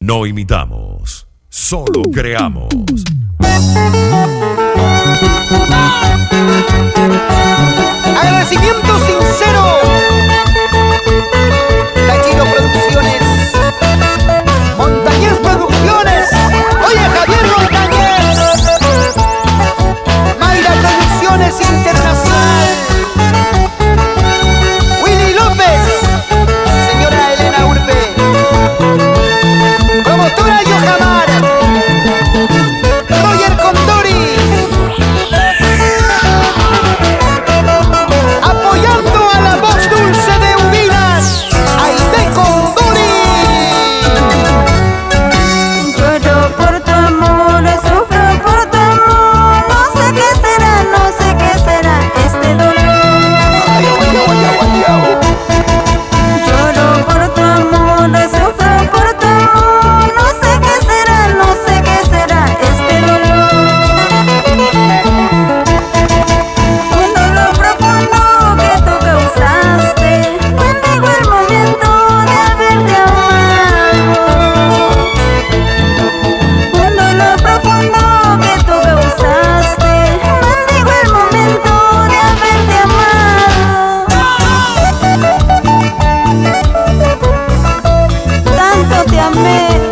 No imitamos, solo creamos. Agradecimiento sincero. Tachino Producciones, Montañez Producciones. Oye, Javier Montañez. Mayra Producciones Internacional. Willy López. Señora Elena Urbe. Promotora Yohamar. Roger Condori. Apoyando a la voz dulce de Ubinas, Aide Condori. Lloro por tu amor, sufro por tu amor. No sé qué será este dolor. Lloro por tu amor, sufro por tu amor. No sé qué será este dolor. Un dolor profundo que tú causaste. Bendigo el momento de haberte amado. Un dolor profundo que tú causaste. Bendigo el momento de haberte amado. Tanto te amé.